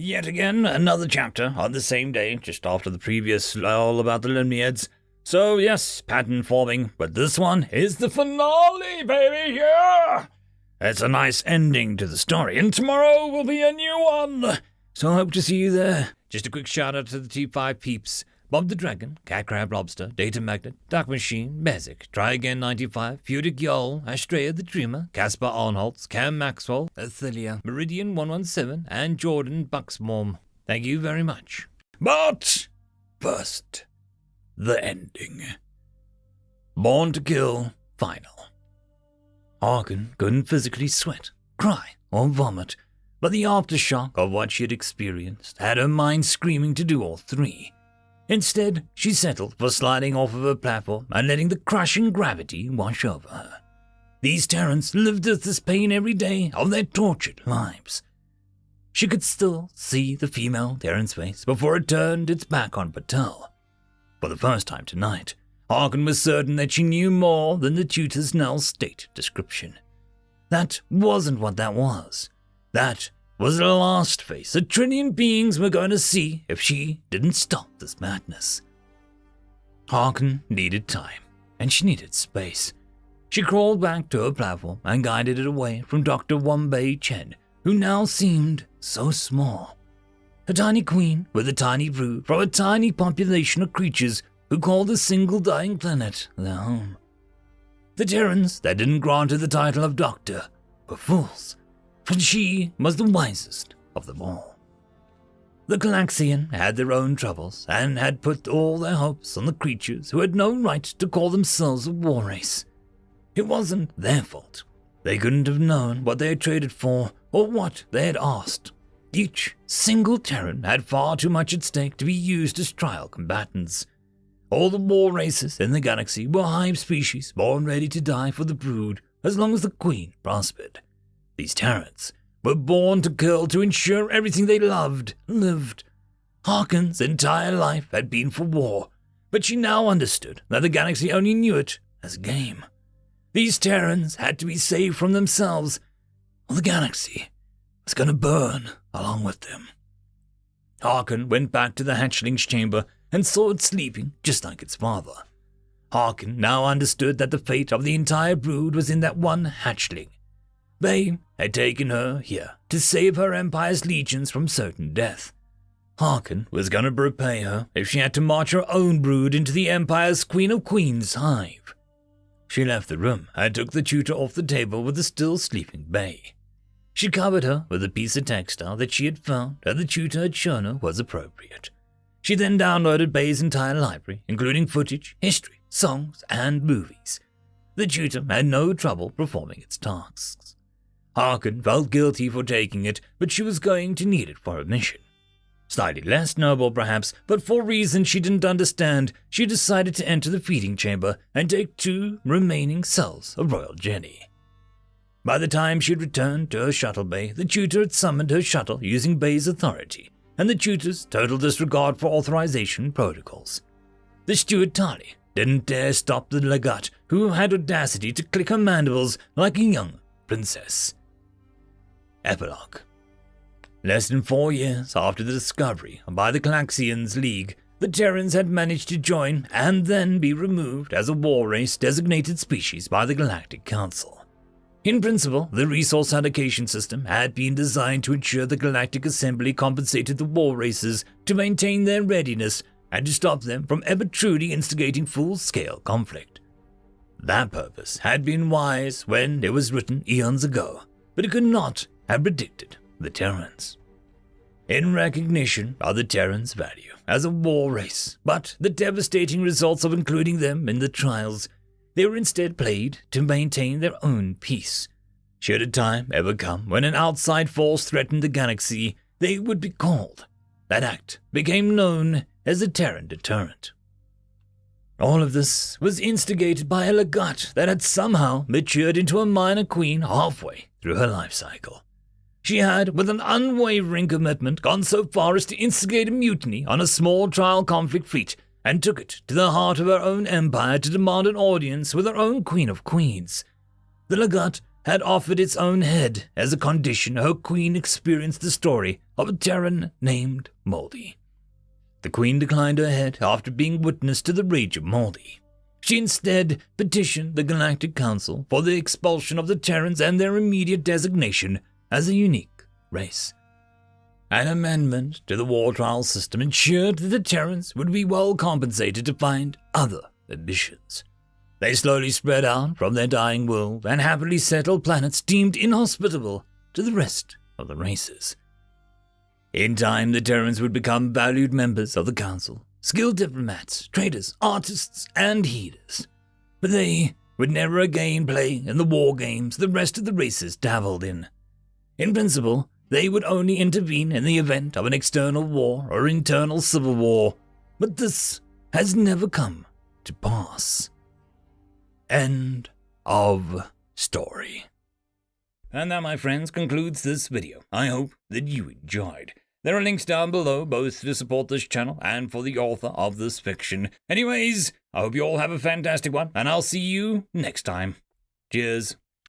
Yet again, another chapter on the same day, just after the previous all about the Limniads. So yes, pattern forming, but this one is the finale, baby, yeah! It's a nice ending to the story, and tomorrow will be a new one. So I hope to see you there. Just a quick shout out to the T5 peeps. Bob the Dragon, Cat Crab Lobster, Data Magnet, Dark Machine, Bezic, Try Again 95, Pudic Yol, Astrea the Dreamer, Casper Arnholtz, Cam Maxwell, Ithilia, Meridian 117, and Jordan Bucksmorm. Thank you very much. But first, the ending. Born to Kill, final. Harkin couldn't physically sweat, cry, or vomit, but the aftershock of what she had experienced had her mind screaming to do all three. Instead, she settled for sliding off of her platform and letting the crushing gravity wash over her. These Terrans lived with this pain every day of their tortured lives. She could still see the female Terran's face before it turned its back on Patel. For the first time tonight, Harkin was certain that she knew more than the tutor's null state description. That wasn't what that was. That was the last face a trillion beings were going to see if she didn't stop this madness. Harkin needed time, and she needed space. She crawled back to her platform and guided it away from Dr. Wumbei Chen, who now seemed so small. A tiny queen with a tiny brood from a tiny population of creatures who called a single dying planet their home. The Terrans that didn't grant her the title of doctor were fools, and she was the wisest of them all. The Galaxian had their own troubles and had put all their hopes on the creatures who had no right to call themselves a war race. It wasn't their fault. They couldn't have known what they had traded for or what they had asked. Each single Terran had far too much at stake to be used as trial combatants. All the war races in the galaxy were hive species born ready to die for the brood as long as the queen prospered. These Terrans were born to kill to ensure everything they loved lived. Harkin's entire life had been for war, but she now understood that the galaxy only knew it as a game. These Terrans had to be saved from themselves, or the galaxy was going to burn along with them. Harkin went back to the hatchling's chamber and saw it sleeping just like its father. Harkin now understood that the fate of the entire brood was in that one hatchling. They had taken her here to save her empire's legions from certain death. Harkin was going to repay her if she had to march her own brood into the empire's Queen of Queens hive. She left the room and took the tutor off the table with the still sleeping Bay. She covered her with a piece of textile that she had found and the tutor had shown her was appropriate. She then downloaded Bay's entire library, including footage, history, songs, and movies. The tutor had no trouble performing its tasks. Harkin felt guilty for taking it, but she was going to need it for her mission. Slightly less noble perhaps, but for reasons she didn't understand, she decided to enter the feeding chamber and take 2 remaining cells of royal jelly. By the time she had returned to her shuttle bay, the tutor had summoned her shuttle using Bay's authority, and the tutor's total disregard for authorization protocols. The steward Tali didn't dare stop the Legat, who had audacity to click her mandibles like a young princess. Epilogue. Less than 4 years after the discovery by the Galaxians League, the Terrans had managed to join and then be removed as a war race designated species by the Galactic Council. In principle, the resource allocation system had been designed to ensure the Galactic Assembly compensated the war races to maintain their readiness and to stop them from ever truly instigating full-scale conflict. That purpose had been wise when it was written eons ago, but it could not have predicted the Terrans. In recognition of the Terrans' value as a war race, but the devastating results of including them in the trials, they were instead played to maintain their own peace. Should a time ever come when an outside force threatened the galaxy, they would be called. That act became known as the Terran Deterrent. All of this was instigated by a Legat that had somehow matured into a minor queen halfway through her life cycle. She had, with an unwavering commitment, gone so far as to instigate a mutiny on a small trial conflict fleet and took it to the heart of her own empire to demand an audience with her own Queen of Queens. The Legat had offered its own head as a condition her queen experienced the story of a Terran named Moldy. The Queen declined her head after being witness to the rage of Moldy. She instead petitioned the Galactic Council for the expulsion of the Terrans and their immediate designation as a unique race. An amendment to the war trial system ensured that the Terrans would be well compensated to find other ambitions. They slowly spread out from their dying world and happily settled planets deemed inhospitable to the rest of the races. In time, the Terrans would become valued members of the Council, skilled diplomats, traders, artists, and healers. But they would never again play in the war games the rest of the races dabbled in. In principle, they would only intervene in the event of an external war or internal civil war, but this has never come to pass. End of story. And that, my friends, concludes this video. I hope that you enjoyed. There are links down below, both to support this channel and for the author of this fiction. Anyways, I hope you all have a fantastic one, and I'll see you next time. Cheers.